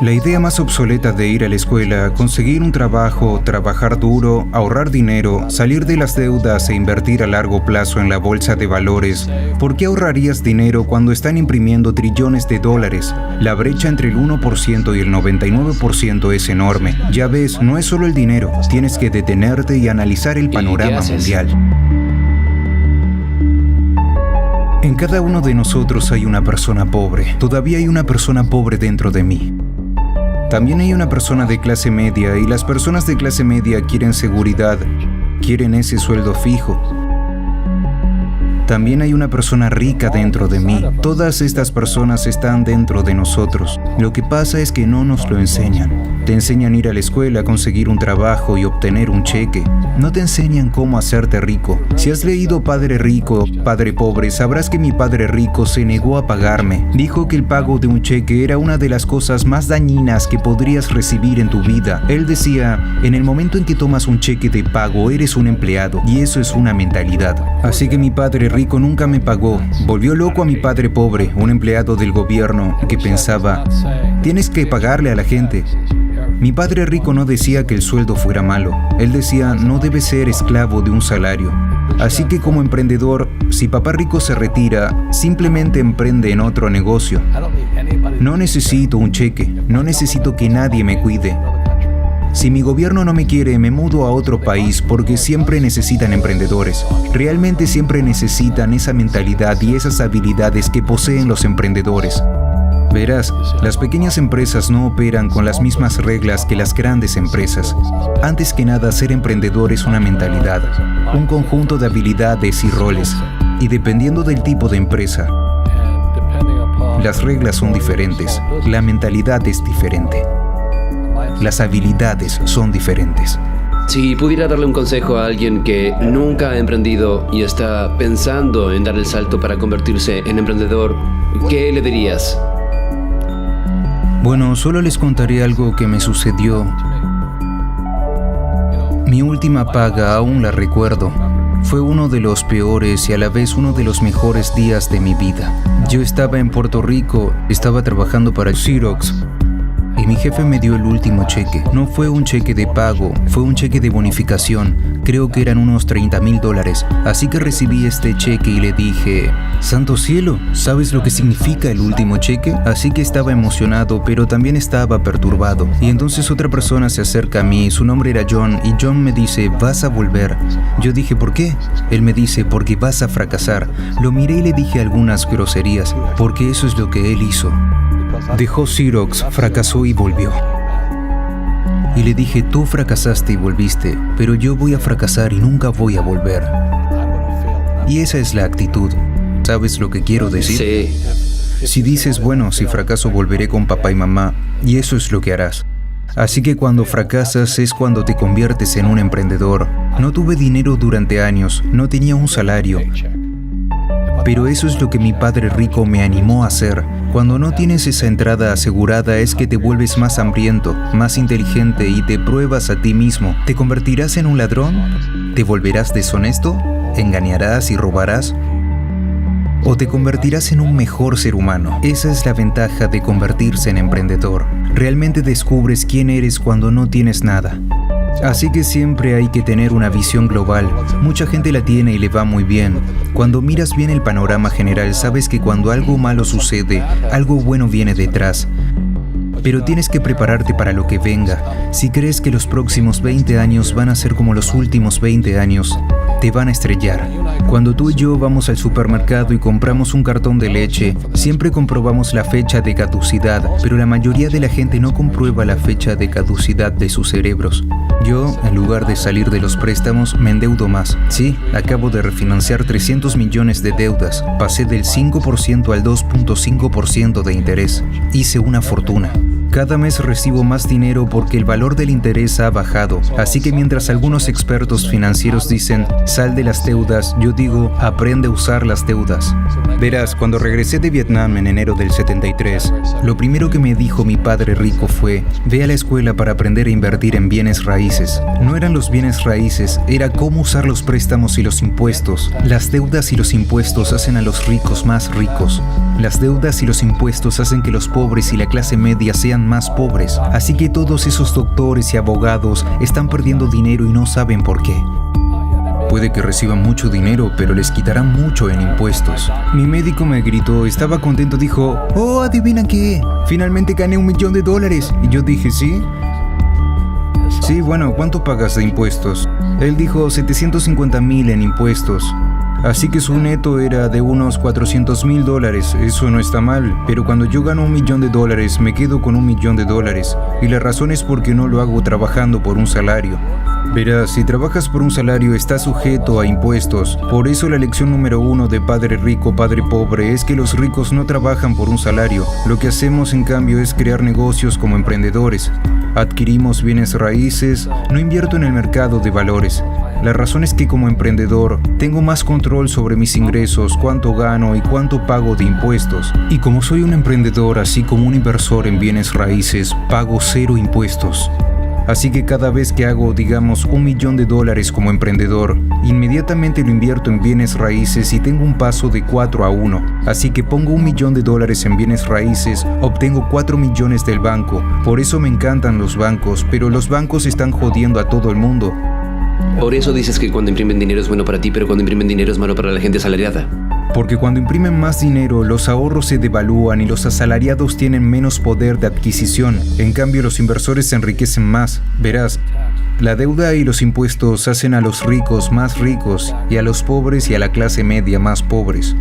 La idea más obsoleta de ir a la escuela, conseguir un trabajo, trabajar duro, ahorrar dinero, salir de las deudas e invertir a largo plazo en la bolsa de valores. ¿Por qué ahorrarías dinero cuando están imprimiendo trillones de dólares? La brecha entre el 1% y el 99% es enorme. Ya ves, no es solo el dinero, tienes que detenerte y analizar el panorama mundial. En cada uno de nosotros hay una persona pobre. Todavía hay una persona pobre dentro de mí. También hay una persona de clase media y las personas de clase media quieren seguridad, quieren ese sueldo fijo. También hay una persona rica dentro de mí. Todas estas personas están dentro de nosotros. Lo que pasa es que no nos lo enseñan. Te enseñan a ir a la escuela, conseguir un trabajo y obtener un cheque. No te enseñan cómo hacerte rico. Si has leído Padre Rico, Padre Pobre, sabrás que mi padre rico se negó a pagarme. Dijo que el pago de un cheque era una de las cosas más dañinas que podrías recibir en tu vida. Él decía, en el momento en que tomas un cheque de pago, eres un empleado, y eso es una mentalidad. Así que mi padre rico nunca me pagó. Volvió loco a mi padre pobre, un empleado del gobierno, que pensaba, tienes que pagarle a la gente. Mi padre rico no decía que el sueldo fuera malo. Él decía, no debes ser esclavo de un salario. Así que como emprendedor, si papá rico se retira, simplemente emprende en otro negocio. No necesito un cheque, no necesito que nadie me cuide. Si mi gobierno no me quiere, me mudo a otro país porque siempre necesitan emprendedores. Realmente siempre necesitan esa mentalidad y esas habilidades que poseen los emprendedores. Verás, las pequeñas empresas no operan con las mismas reglas que las grandes empresas. Antes que nada, ser emprendedor es una mentalidad, un conjunto de habilidades y roles. Y dependiendo del tipo de empresa, las reglas son diferentes, la mentalidad es diferente, las habilidades son diferentes. Si pudiera darle un consejo a alguien que nunca ha emprendido y está pensando en dar el salto para convertirse en emprendedor, ¿qué le dirías? Bueno, solo les contaré algo que me sucedió. Mi última paga aún la recuerdo. Fue uno de los peores y a la vez uno de los mejores días de mi vida. Yo estaba en Puerto Rico, estaba trabajando para Xerox y mi jefe me dio el último cheque. No fue un cheque de pago, fue un cheque de bonificación. Creo que eran unos $30,000. Así que recibí este cheque y le dije, ¡santo cielo! ¿Sabes lo que significa el último cheque? Así que estaba emocionado, pero también estaba perturbado. Y entonces otra persona se acerca a mí, su nombre era John, y John me dice, ¿vas a volver? Yo dije, ¿por qué? Él me dice, porque vas a fracasar. Lo miré y le dije algunas groserías, porque eso es lo que él hizo. Dejó Xerox, fracasó y volvió. Y le dije, tú fracasaste y volviste, pero yo voy a fracasar y nunca voy a volver. Y esa es la actitud. ¿Sabes lo que quiero decir? Sí. Si dices, bueno, si fracaso volveré con papá y mamá, y eso es lo que harás. Así que cuando fracasas es cuando te conviertes en un emprendedor. No tuve dinero durante años, no tenía un salario. Pero eso es lo que mi padre rico me animó a hacer. Cuando no tienes esa entrada asegurada es que te vuelves más hambriento, más inteligente y te pruebas a ti mismo. ¿Te convertirás en un ladrón? ¿Te volverás deshonesto? ¿Engañarás y robarás? ¿O te convertirás en un mejor ser humano? Esa es la ventaja de convertirse en emprendedor. Realmente descubres quién eres cuando no tienes nada. Así que siempre hay que tener una visión global. Mucha gente la tiene y le va muy bien. Cuando miras bien el panorama general, sabes que cuando algo malo sucede, algo bueno viene detrás. Pero tienes que prepararte para lo que venga. Si crees que los próximos 20 años van a ser como los últimos 20 años, te van a estrellar. Cuando tú y yo vamos al supermercado y compramos un cartón de leche, siempre comprobamos la fecha de caducidad, pero la mayoría de la gente no comprueba la fecha de caducidad de sus cerebros. Yo, en lugar de salir de los préstamos, me endeudo más. Sí, acabo de refinanciar 300 millones de deudas. Pasé del 5% al 2.5% de interés. Hice una fortuna. Cada mes recibo más dinero porque el valor del interés ha bajado. Así que mientras algunos expertos financieros dicen, sal de las deudas, yo digo, aprende a usar las deudas. Verás, cuando regresé de Vietnam en enero del 73, lo primero que me dijo mi padre rico fue, ve a la escuela para aprender a invertir en bienes raíces. No eran los bienes raíces, era cómo usar los préstamos y los impuestos. Las deudas y los impuestos hacen a los ricos más ricos. Las deudas y los impuestos hacen que los pobres y la clase media sean están más pobres. Así que todos esos doctores y abogados están perdiendo dinero y no saben por qué. Puede que reciban mucho dinero, pero les quitarán mucho en impuestos. Mi médico me gritó, estaba contento, dijo, «Oh, ¿adivina qué? Finalmente gané $1 millón. Y yo dije, ¿sí? Sí, bueno, ¿cuánto pagas de impuestos? Él dijo 750,000 en impuestos. Así que su neto era de unos $400,000. Eso no está mal, pero cuando yo gano $1 millón, me quedo con $1 millón. Y la razón es porque no lo hago trabajando por un salario. Verás, si trabajas por un salario estás sujeto a impuestos. Por eso la lección número 1 de Padre Rico, Padre Pobre es que los ricos no trabajan por un salario. Lo que hacemos en cambio es crear negocios como emprendedores. Adquirimos bienes raíces, no invierto en el mercado de valores. La razón es que como emprendedor tengo más control sobre mis ingresos, cuánto gano y cuánto pago de impuestos. Y como soy un emprendedor, así como un inversor en bienes raíces, pago 0 impuestos. Así que cada vez que hago, digamos, $1 millón como emprendedor, inmediatamente lo invierto en bienes raíces y tengo un paso de 4 a 1. Así que pongo $1 millón en bienes raíces, obtengo 4 millones del banco. Por eso me encantan los bancos, pero los bancos están jodiendo a todo el mundo. Por eso dices que cuando imprimen dinero es bueno para ti, pero cuando imprimen dinero es malo para la gente asalariada. Porque cuando imprimen más dinero, los ahorros se devalúan y los asalariados tienen menos poder de adquisición. En cambio, los inversores se enriquecen más. Verás, la deuda y los impuestos hacen a los ricos más ricos y a los pobres y a la clase media más pobres.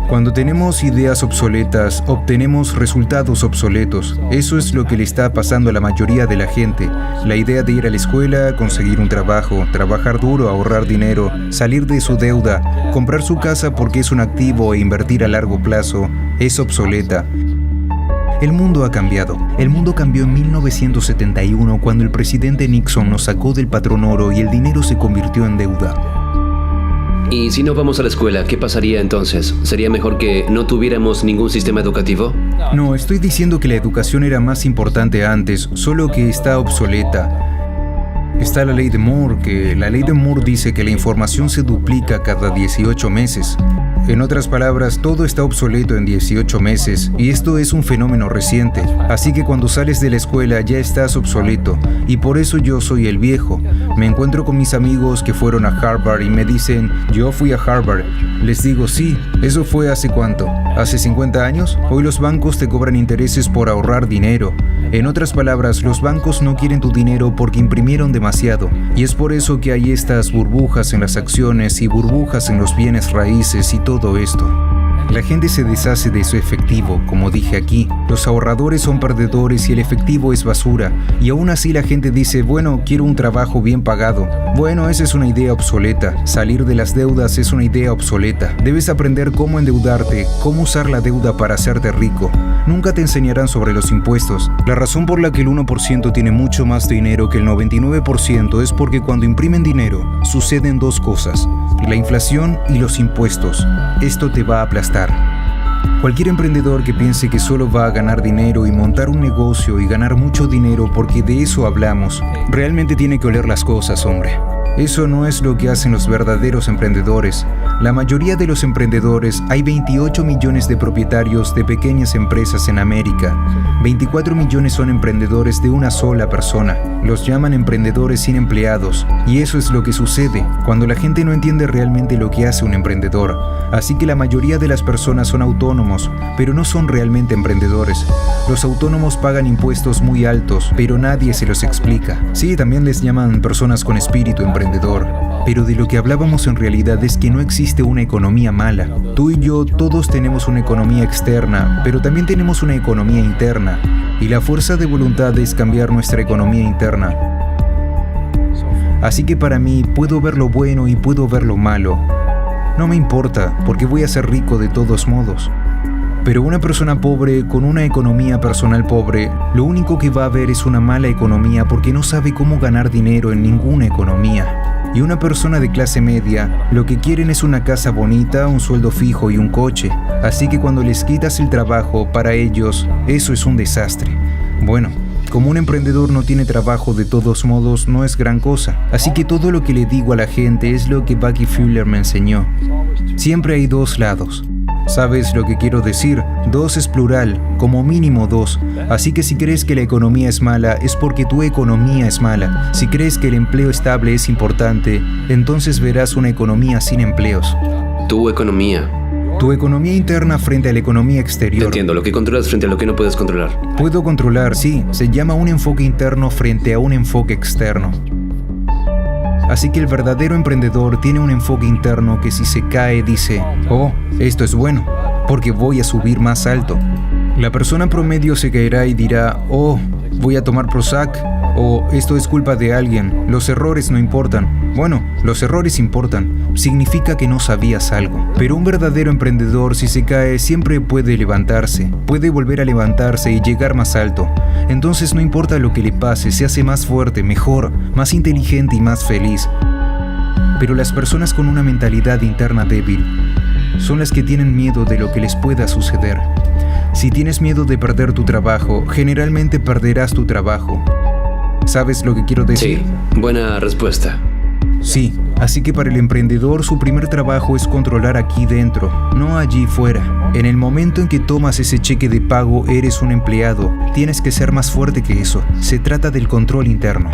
Cuando tenemos ideas obsoletas, obtenemos resultados obsoletos. Eso es lo que le está pasando a la mayoría de la gente. La idea de ir a la escuela, conseguir un trabajo, trabajar duro, ahorrar dinero, salir de su deuda, comprar su casa porque es un activo e invertir a largo plazo, es obsoleta. El mundo ha cambiado. El mundo cambió en 1971 cuando el presidente Nixon nos sacó del patrón oro y el dinero se convirtió en deuda. Y si no vamos a la escuela, ¿qué pasaría entonces? ¿Sería mejor que no tuviéramos ningún sistema educativo? No, estoy diciendo que la educación era más importante antes, solo que está obsoleta. Está la ley de Moore, que la ley de Moore dice que la información se duplica cada 18 meses. En otras palabras, todo está obsoleto en 18 meses, y esto es un fenómeno reciente. Así que cuando sales de la escuela ya estás obsoleto, y por eso yo soy el viejo. Me encuentro con mis amigos que fueron a Harvard y me dicen, yo fui a Harvard. Les digo, sí, ¿eso fue hace cuánto? ¿Hace 50 años? Hoy los bancos te cobran intereses por ahorrar dinero. En otras palabras, los bancos no quieren tu dinero porque imprimieron demasiado. Y es por eso que hay estas burbujas en las acciones y burbujas en los bienes raíces y todo esto. La gente se deshace de su efectivo, como dije aquí. Los ahorradores son perdedores y el efectivo es basura. Y aún así la gente dice, bueno, quiero un trabajo bien pagado. Bueno, esa es una idea obsoleta. Salir de las deudas es una idea obsoleta. Debes aprender cómo endeudarte, cómo usar la deuda para hacerte rico. Nunca te enseñarán sobre los impuestos. La razón por la que el 1% tiene mucho más dinero que el 99% es porque cuando imprimen dinero, suceden dos cosas: la inflación y los impuestos. Esto te va a aplastar. Cualquier emprendedor que piense que solo va a ganar dinero y montar un negocio y ganar mucho dinero porque de eso hablamos, realmente tiene que oler las cosas, hombre. Eso no es lo que hacen los verdaderos emprendedores. La mayoría de los emprendedores, hay 28 millones de propietarios de pequeñas empresas en América. 24 millones son emprendedores de una sola persona. Los llaman emprendedores sin empleados. Y eso es lo que sucede cuando la gente no entiende realmente lo que hace un emprendedor. Así que la mayoría de las personas son autónomos, pero no son realmente emprendedores. Los autónomos pagan impuestos muy altos, pero nadie se los explica. Sí, también les llaman personas con espíritu emprendedor. Pero de lo que hablábamos en realidad es que no existe una economía mala. Tú y yo todos tenemos una economía externa, pero también tenemos una economía interna. Y la fuerza de voluntad es cambiar nuestra economía interna. Así que para mí puedo ver lo bueno y puedo ver lo malo. No me importa, porque voy a ser rico de todos modos. Pero una persona pobre con una economía personal pobre, lo único que va a ver es una mala economía porque no sabe cómo ganar dinero en ninguna economía. Y una persona de clase media, lo que quieren es una casa bonita, un sueldo fijo y un coche. Así que cuando les quitas el trabajo, para ellos, eso es un desastre. Bueno, como un emprendedor no tiene trabajo de todos modos, no es gran cosa. Así que todo lo que le digo a la gente es lo que Bucky Fuller me enseñó. Siempre hay dos lados. ¿Sabes lo que quiero decir? 2 es plural, como mínimo 2. Así que si crees que la economía es mala, es porque tu economía es mala. Si crees que el empleo estable es importante, entonces verás una economía sin empleos. Tu economía. Tu economía interna frente a la economía Te exterior. entiendo, lo que controlas frente a lo que no puedes controlar. Puedo controlar, sí, se llama un enfoque interno frente a un enfoque externo. Así que el verdadero emprendedor tiene un enfoque interno que si se cae dice, oh, esto es bueno, porque voy a subir más alto. La persona promedio se caerá y dirá, oh, voy a tomar Prozac, o esto es culpa de alguien, los errores no importan. Bueno, los errores importan, significa que no sabías algo. Pero un verdadero emprendedor, si se cae, siempre puede levantarse, puede volver a levantarse y llegar más alto. Entonces no importa lo que le pase, se hace más fuerte, mejor, más inteligente y más feliz. Pero las personas con una mentalidad interna débil son las que tienen miedo de lo que les pueda suceder. Si tienes miedo de perder tu trabajo, generalmente perderás tu trabajo. ¿Sabes lo que quiero decir? Sí, buena respuesta. Sí, así que para el emprendedor su primer trabajo es controlar aquí dentro, no allí fuera. En el momento en que tomas ese cheque de pago eres un empleado, tienes que ser más fuerte que eso. Se trata del control interno.